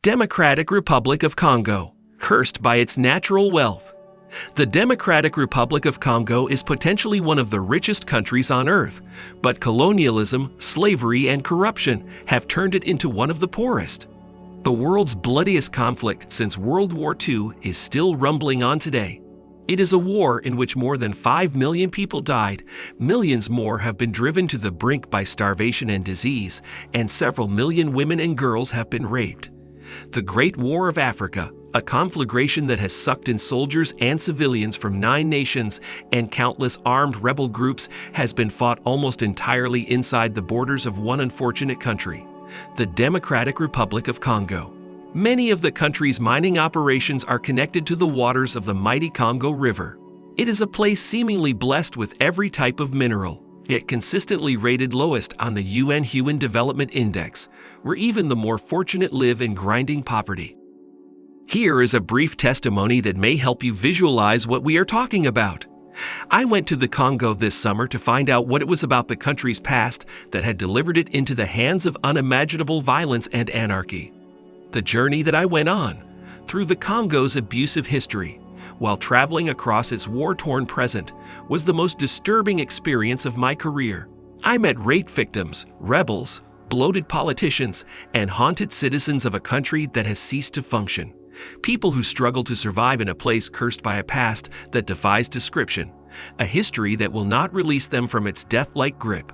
Democratic Republic of Congo, cursed by its natural wealth. The Democratic Republic of Congo is potentially one of the richest countries on earth, but colonialism, slavery, and corruption have turned it into one of the poorest. The world's bloodiest conflict since World War II is still rumbling on today. It is a war in which more than 5 million people died, millions more have been driven to the brink by starvation and disease, and several million women and girls have been raped. The Great War of Africa, a conflagration that has sucked in soldiers and civilians from 9 nations and countless armed rebel groups, has been fought almost entirely inside the borders of one unfortunate country, the Democratic Republic of Congo. Many of the country's mining operations are connected to the waters of the mighty Congo River. It is a place seemingly blessed with every type of mineral, yet consistently rated lowest on the UN Human Development Index, where even the more fortunate live in grinding poverty. Here is a brief testimony that may help you visualize what we are talking about. I went to the Congo this summer to find out what it was about the country's past that had delivered it into the hands of unimaginable violence and anarchy. The journey that I went on, through the Congo's abusive history, while traveling across its war-torn present, was the most disturbing experience of my career. I met rape victims, rebels, bloated politicians, and haunted citizens of a country that has ceased to function. People who struggle to survive in a place cursed by a past that defies description, a history that will not release them from its death-like grip.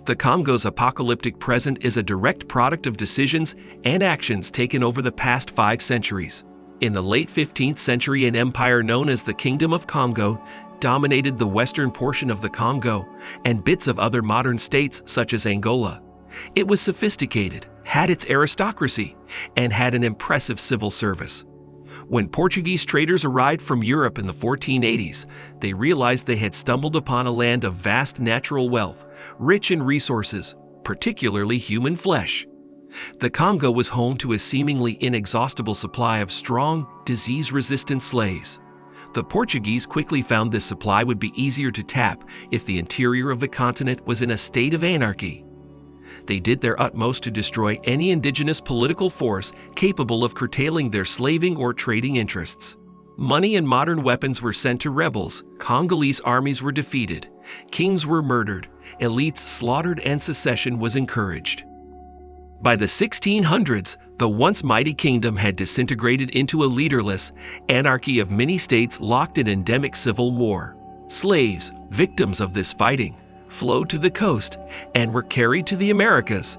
The Congo's apocalyptic present is a direct product of decisions and actions taken over the past 5 centuries. In the late 15th century, an empire known as the Kingdom of Congo dominated the western portion of the Congo and bits of other modern states such as Angola. It was sophisticated, had its aristocracy, and had an impressive civil service. When Portuguese traders arrived from Europe in the 1480s, they realized they had stumbled upon a land of vast natural wealth, rich in resources, particularly human flesh. The Congo was home to a seemingly inexhaustible supply of strong, disease-resistant slaves. The Portuguese quickly found this supply would be easier to tap if the interior of the continent was in a state of anarchy. They did their utmost to destroy any indigenous political force capable of curtailing their slaving or trading interests. Money and modern weapons were sent to rebels, Congolese armies were defeated, kings were murdered, elites slaughtered, and secession was encouraged. By the 1600s, the once mighty kingdom had disintegrated into a leaderless anarchy of many states locked in endemic civil war. Slaves, victims of this fighting, flowed to the coast and were carried to the Americas.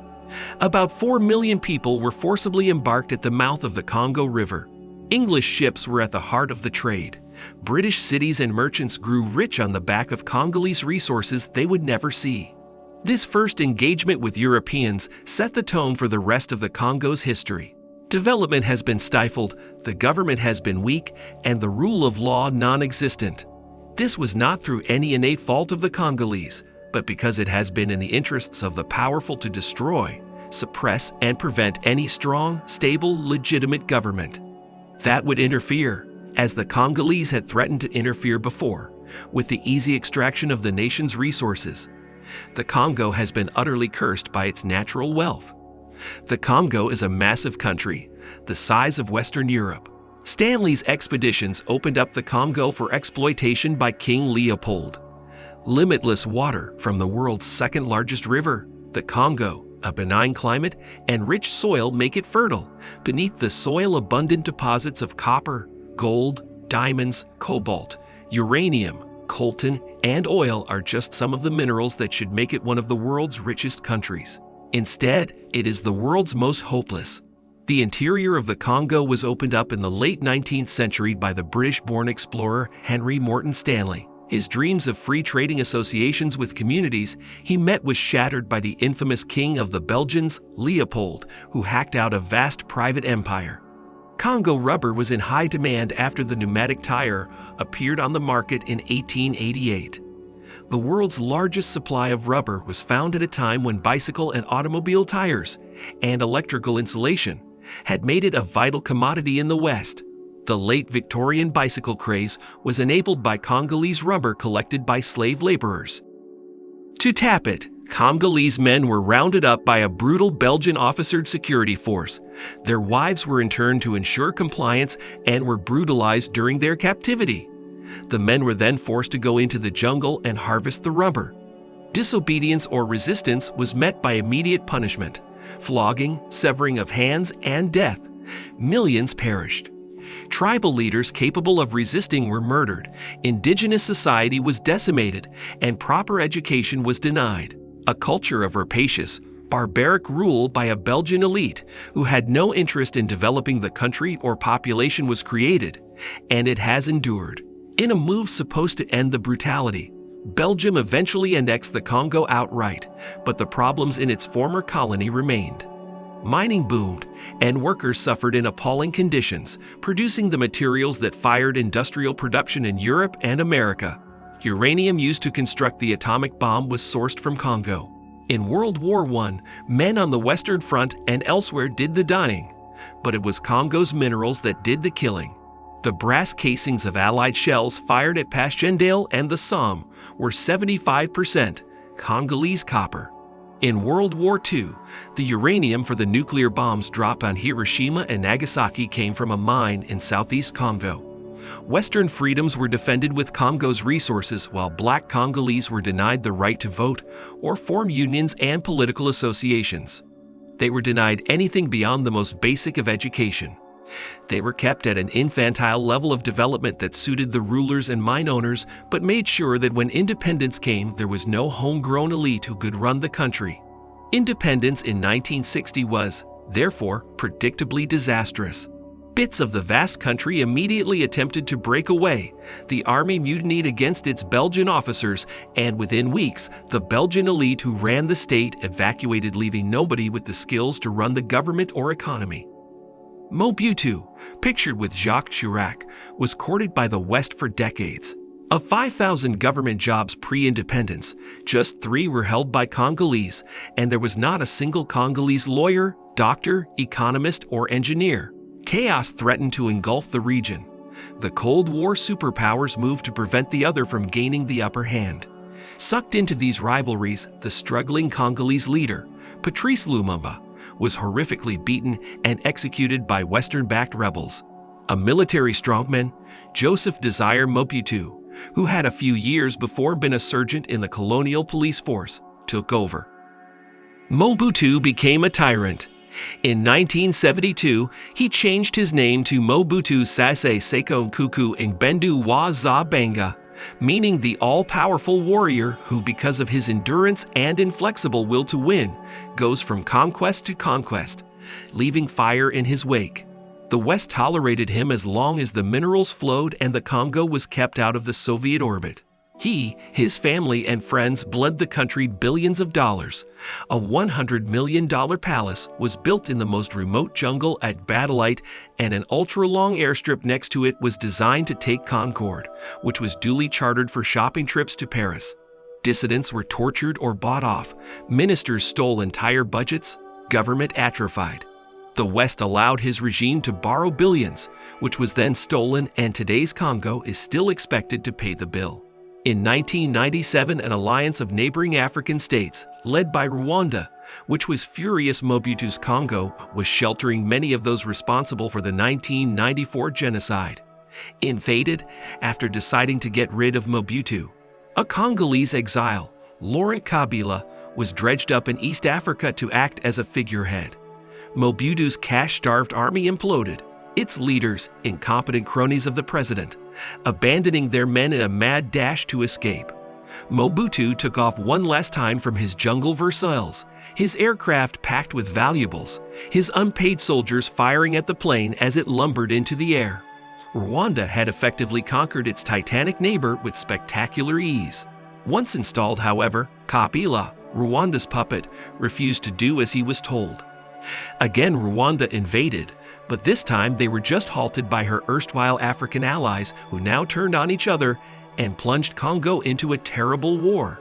About 4 million people were forcibly embarked at the mouth of the Congo River. English ships were at the heart of the trade. British cities and merchants grew rich on the back of Congolese resources they would never see. This first engagement with Europeans set the tone for the rest of the Congo's history. Development has been stifled, the government has been weak, and the rule of law non-existent. This was not through any innate fault of the Congolese, but because it has been in the interests of the powerful to destroy, suppress, and prevent any strong, stable, legitimate government that would interfere, as the Congolese had threatened to interfere before, with the easy extraction of the nation's resources. The Congo has been utterly cursed by its natural wealth. The Congo is a massive country, the size of Western Europe. Stanley's expeditions opened up the Congo for exploitation by King Leopold. Limitless water from the world's second-largest river, the Congo, a benign climate, and rich soil make it fertile. Beneath the soil, abundant deposits of copper, gold, diamonds, cobalt, uranium, coltan, and oil are just some of the minerals that should make it one of the world's richest countries. Instead, it is the world's most hopeless. The interior of the Congo was opened up in the late 19th century by the British-born explorer Henry Morton Stanley. His dreams of free trading associations with communities he met was shattered by the infamous king of the Belgians, Leopold, who hacked out a vast private empire. Congo rubber was in high demand after the pneumatic tire appeared on the market in 1888. The world's largest supply of rubber was found at a time when bicycle and automobile tires and electrical insulation had made it a vital commodity in the West. The late Victorian bicycle craze was enabled by Congolese rubber collected by slave laborers. To tap it, Congolese men were rounded up by a brutal Belgian-officered security force. Their wives were interned to ensure compliance and were brutalized during their captivity. The men were then forced to go into the jungle and harvest the rubber. Disobedience or resistance was met by immediate punishment, flogging, severing of hands, and death. Millions perished. Tribal leaders capable of resisting were murdered, indigenous society was decimated, and proper education was denied. A culture of rapacious, barbaric rule by a Belgian elite who had no interest in developing the country or population was created, and it has endured. In a move supposed to end the brutality, Belgium eventually annexed the Congo outright, but the problems in its former colony remained. Mining boomed, and workers suffered in appalling conditions, producing the materials that fired industrial production in Europe and America. Uranium used to construct the atomic bomb was sourced from Congo. In World War I, men on the Western Front and elsewhere did the dying, but it was Congo's minerals that did the killing. The brass casings of Allied shells fired at Passchendaele and the Somme were 75% Congolese copper. In World War II, the uranium for the nuclear bombs dropped on Hiroshima and Nagasaki came from a mine in southeast Congo. Western freedoms were defended with Congo's resources, while black Congolese were denied the right to vote or form unions and political associations. They were denied anything beyond the most basic of education. They were kept at an infantile level of development that suited the rulers and mine owners, but made sure that when independence came, there was no homegrown elite who could run the country. Independence in 1960 was, therefore, predictably disastrous. Bits of the vast country immediately attempted to break away. The army mutinied against its Belgian officers, and within weeks, the Belgian elite who ran the state evacuated, leaving nobody with the skills to run the government or economy. Mobutu, pictured with Jacques Chirac, was courted by the West for decades. Of 5,000 government jobs pre-independence, just 3 were held by Congolese, and there was not a single Congolese lawyer, doctor, economist, or engineer. Chaos threatened to engulf the region. The Cold War superpowers moved to prevent the other from gaining the upper hand. Sucked into these rivalries, the struggling Congolese leader, Patrice Lumumba, was horrifically beaten and executed by Western-backed rebels. A military strongman, Joseph Désiré Mobutu, who had a few years before been a sergeant in the colonial police force, took over. Mobutu became a tyrant. In 1972, he changed his name to Mobutu Sese Seko Nkuku Ngbendu wa Zabanga, meaning the all-powerful warrior who, because of his endurance and inflexible will to win, goes from conquest to conquest, leaving fire in his wake. The West tolerated him as long as the minerals flowed and the Congo was kept out of the Soviet orbit. He, his family, and friends bled the country billions of dollars. A $100 million palace was built in the most remote jungle at Brutality, and an ultra-long airstrip next to it was designed to take Concorde, which was duly chartered for shopping trips to Paris. Dissidents were tortured or bought off. Ministers stole entire budgets. Government atrophied. The West allowed his regime to borrow billions, which was then stolen, and today's Congo is still expected to pay the bill. In 1997, an alliance of neighboring African states, led by Rwanda, which was furious Mobutu's Congo, was sheltering many of those responsible for the 1994 genocide. Invaded after deciding to get rid of Mobutu. A Congolese exile, Laurent Kabila, was dredged up in East Africa to act as a figurehead. Mobutu's cash-starved army imploded, its leaders, incompetent cronies of the president, abandoning their men in a mad dash to escape. Mobutu took off one last time from his jungle Versailles, his aircraft packed with valuables, his unpaid soldiers firing at the plane as it lumbered into the air. Rwanda had effectively conquered its titanic neighbor with spectacular ease. Once installed, however, Kabila, Rwanda's puppet, refused to do as he was told. Again, Rwanda invaded, but this time they were just halted by her erstwhile African allies, who now turned on each other and plunged Congo into a terrible war.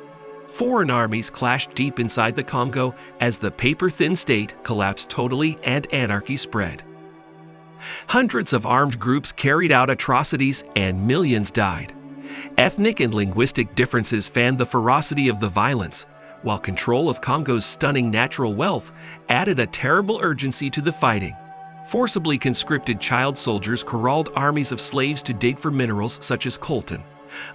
Foreign armies clashed deep inside the Congo as the paper-thin state collapsed totally and anarchy spread. Hundreds of armed groups carried out atrocities and millions died. Ethnic and linguistic differences fanned the ferocity of the violence, while control of Congo's stunning natural wealth added a terrible urgency to the fighting. Forcibly conscripted child soldiers corralled armies of slaves to dig for minerals such as coltan,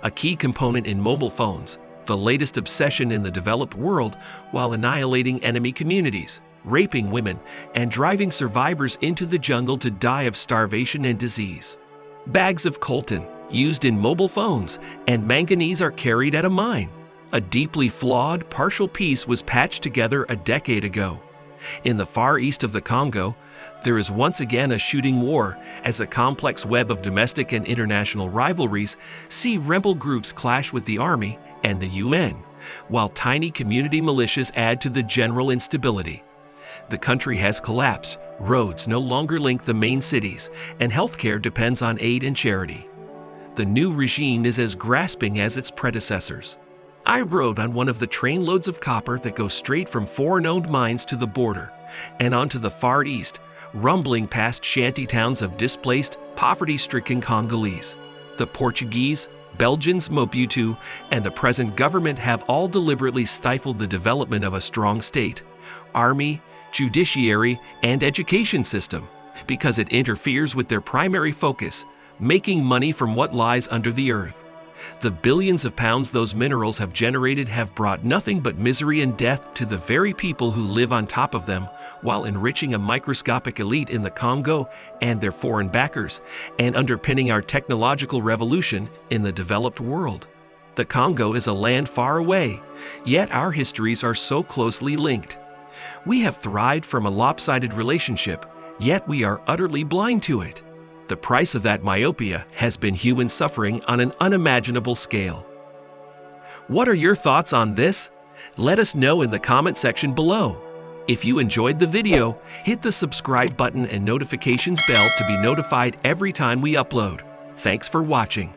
a key component in mobile phones, the latest obsession in the developed world, while annihilating enemy communities, raping women, and driving survivors into the jungle to die of starvation and disease. Bags of coltan, used in mobile phones, and manganese are carried at a mine. A deeply flawed, partial piece was patched together a decade ago. In the far east of the Congo, there is once again a shooting war as a complex web of domestic and international rivalries see rebel groups clash with the army and the UN, while tiny community militias add to the general instability. The country has collapsed, roads no longer link the main cities, and healthcare depends on aid and charity. The new regime is as grasping as its predecessors. I rode on one of the trainloads of copper that go straight from foreign-owned mines to the border and onto the far east, rumbling past shanty towns of displaced, poverty-stricken Congolese. The Portuguese, Belgians, Mobutu, and the present government have all deliberately stifled the development of a strong state, army, judiciary, and education system because it interferes with their primary focus, making money from what lies under the earth. The billions of pounds those minerals have generated have brought nothing but misery and death to the very people who live on top of them, while enriching a microscopic elite in the Congo and their foreign backers, and underpinning our technological revolution in the developed world. The Congo is a land far away, yet our histories are so closely linked. We have thrived from a lopsided relationship, yet we are utterly blind to it. The price of that myopia has been human suffering on an unimaginable scale. What are your thoughts on this? Let us know in the comment section below. If you enjoyed the video, hit the subscribe button and notifications bell to be notified every time we upload. Thanks for watching.